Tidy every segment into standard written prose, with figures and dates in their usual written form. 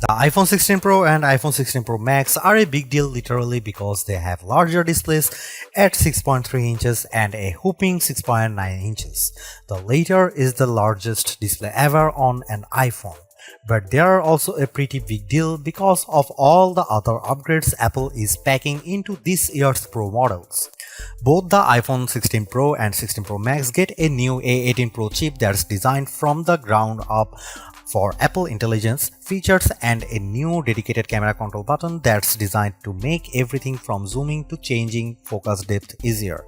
The iPhone 16 Pro and iPhone 16 Pro Max are a big deal literally because they have larger displays at 6.3 inches and a whopping 6.9 inches. The latter is the largest display ever on an iPhone. But they are also a pretty big deal because of all the other upgrades Apple is packing into this year's Pro models. Both the iPhone 16 Pro and 16 Pro Max get a new A18 Pro chip that's designed from the ground up for Apple Intelligence features and a new dedicated camera control button that's designed to make everything from zooming to changing focus depth easier.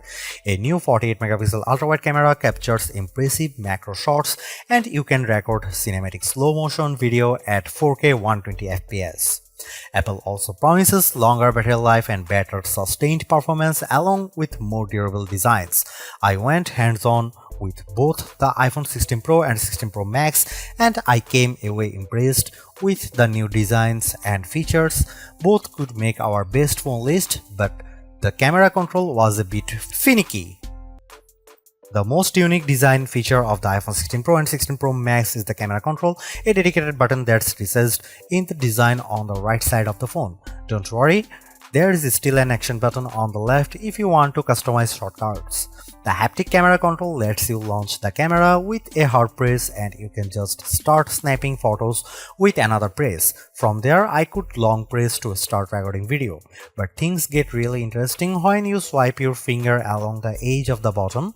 A new 48 megapixel ultra-wide camera captures impressive macro shots and you can record cinematic slow motion video at 4K 120 fps. Apple also promises longer battery life and better sustained performance along with more durable designs. I went hands-on with both the iPhone 16 Pro and 16 Pro Max and I came away impressed with the new designs and features. Both could make our best phone list, but the camera control was a bit finicky. The most unique design feature of the iPhone 16 Pro and 16 Pro Max is the camera control, a dedicated button that's recessed in the design on the right side of the phone. Don't worry, there is still an action button on the left if you want to customize shortcuts. The haptic camera control lets you launch the camera with a hard press and you can just start snapping photos with another press. From there, I could long press to start recording video. But things get really interesting when you swipe your finger along the edge of the button.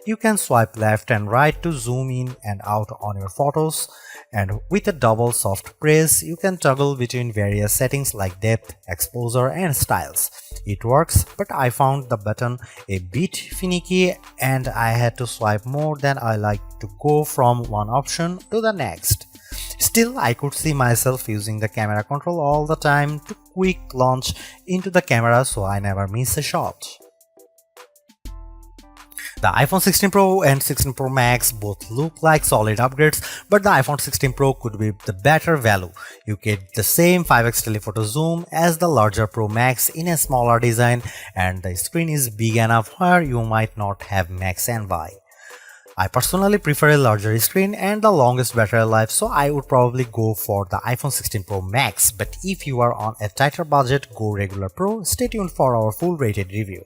You can swipe left and right to zoom in and out on your photos. And with a double soft press, you can toggle between various settings like depth, exposure, and styles. It works, but I found the button a bit finicky and I had to swipe more than I like to go from one option to the next. Still, I could see myself using the camera control all the time to quick launch into the camera so I never miss a shot. The iPhone 16 Pro and 16 Pro Max both look like solid upgrades, but the iPhone 16 Pro could be the better value. You get the same 5x telephoto zoom as the larger Pro Max in a smaller design, and the screen is big enough where you might not have max envy. I personally prefer a larger screen and the longest battery life, so I would probably go for the iPhone 16 Pro Max, but if you are on a tighter budget, go regular Pro. Stay tuned for our full rated review.